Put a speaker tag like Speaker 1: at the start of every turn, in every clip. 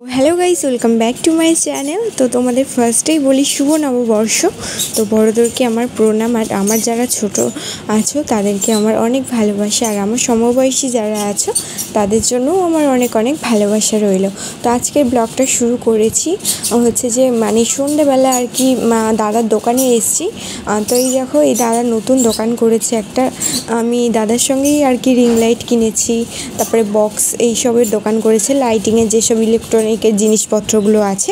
Speaker 1: Hello guys, welcome back to my channel. তো তোমাদের ফার্স্টেই বলি শুভ নববর্ষ। তো বড়োদেরকে আমার প্রণাম, আর আমার যারা ছোট আছো তাদেরকে আমার অনেক ভালোবাসা, আর আমার সমবয়সী যারা আছো তাদের জন্যও আমার অনেক অনেক ভালোবাসা রইল। তো আজকের ব্লগটা শুরু করেছি হচ্ছে যে সন্ধ্যেবেলা আর কি দাদার দোকানে এসেছি। তো এই দেখো, এই দাদা নতুন দোকান করেছে একটা। আমি দাদার সঙ্গেই আর কি রিং লাইট কিনেছি, তারপরে বক্স এইসবের দোকান করেছে, লাইটিংয়ের যেসব ইলেকট্রনিকের জিনিসপত্রগুলো আছে।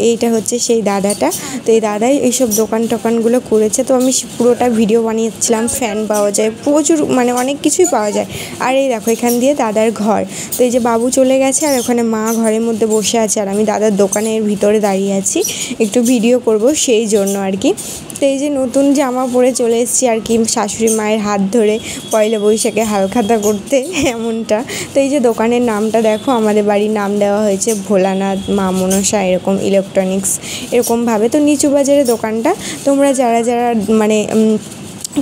Speaker 1: এইটা হচ্ছে সেই দাদাটা। তো এই দাদাই এইসব দোকানগুলো করেছে। তো আমি পুরোটা ভিডিও বানিয়েছিলাম। ফ্যান পাওয়া যায় প্রচুর, অনেক কিছুই পাওয়া যায়। আর এই দেখো, এখান দিয়ে দাদার ঘর। তো এই যে বাবু চলে গেছে, আর ওখানে মা ঘরের মধ্যে বসে আছে, আর আমি দাদার দোকানের ভিতরে দাঁড়িয়ে আছি, একটু ভিডিও করব সেই জন্য আর কি। তো এই যে নতুন জামা পরে চলে এসেছি আর কি, শাশুড়ি মায়ের হাত ধরে পয়লা বৈশাখে হালখাতা করতে এমনটা। তো এই যে দোকানের নামটা দেখো, আমাদের বাড়ির নাম দেওয়া হয়েছে ভোলানাথ মা মনসা এরকম ইলেকট্রনিক্স এরকমভাবে। তো নিচু বাজারে দোকানটা। তোমরা যারা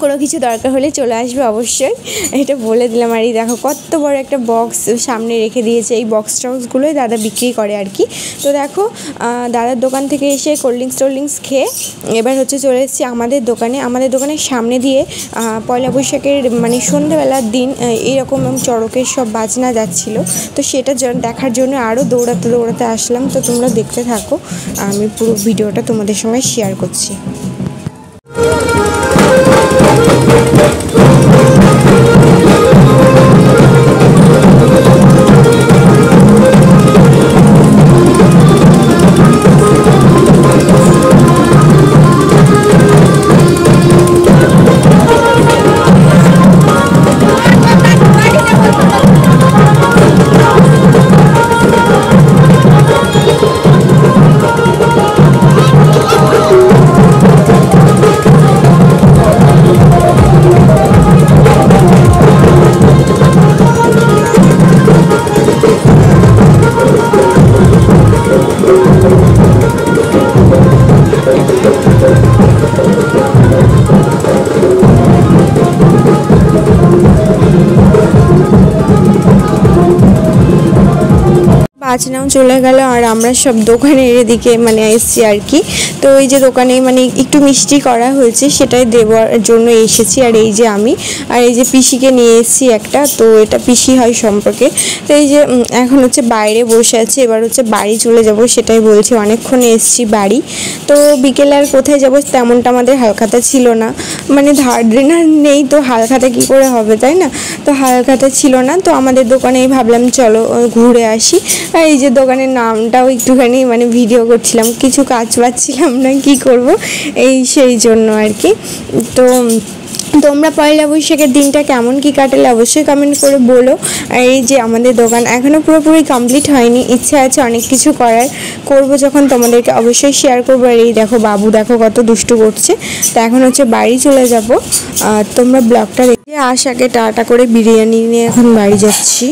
Speaker 1: কোনো কিছু দরকার হলে চলে আসবে অবশ্যই, এটা বলে দিলাম। আর এই দেখো কত বড় একটা বক্স সামনে রেখে দিয়েছে। এই বক্সগুলোই দাদা বিক্রি করে আর কি। তো দেখো, দাদার দোকান থেকে এসে কোল্ড ড্রিঙ্কস খেয়ে এবার হচ্ছে চলে এসেছি আমাদের দোকানের সামনে দিয়ে পয়লা বৈশাখের সন্ধ্যেবেলার দিন এইরকম চড়কের সব বাজনা যাচ্ছিলো। তো সেটা দেখার জন্য আরও দৌড়াতে আসলাম। তো তোমরা দেখতে থাকো, আমি পুরো ভিডিওটা তোমাদের সঙ্গে শেয়ার করছি। বাজনাও চলে গেল, আর আমরা সব দোকানের এদিকে এসেছি আর কি। তো এই যে দোকানে একটু মিষ্টি করা হয়েছে, সেটাই দেওয়ার জন্য এসেছি। আর এই যে আমি আর এই যে পিসিকে নিয়ে এসেছি একটা, তো এটা পিসি হয় সম্পর্কে। তো এই যে এখন হচ্ছে বাইরে বসে আছে, এবার হচ্ছে বাড়ি চলে যাব সেটাই বলছি। অনেকক্ষণ এসেছি বাড়ি। তো বিকেলে আর কোথায় যাব তেমনটা আমাদের হালখাতা ছিল না, ধার দেনার নেই, তো হালখাতা কী করে হবে, তাই না? তো হালখাতা ছিল না, তো আমাদের দোকানেই ভাবলাম চলো ঘুরে আসি। আর এই যে দোকানের নামটাও একটুখানি ভিডিও করছিলাম, কিছু কাজ পাচ্ছিলাম না, কি করব সেই জন্য আর কি। তো তোমরা পয়লা বৈশাখের দিনটা কেমন কি কাটালে অবশ্যই কমেন্ট করে বলো। আর এই যে আমাদের দোকান এখনও পুরোপুরি কমপ্লিট হয়নি, ইচ্ছা আছে অনেক কিছু করব, যখন তোমাদেরকে অবশ্যই শেয়ার করবো। আর এই দেখো বাবু দেখো কত দুষ্টু করছে। তো এখন হচ্ছে বাড়ি চলে যাব। তোমরা ব্লগটা দেখে আসাকে টাটা করে বিরিয়ানি নিয়ে এখন বাড়ি যাচ্ছি।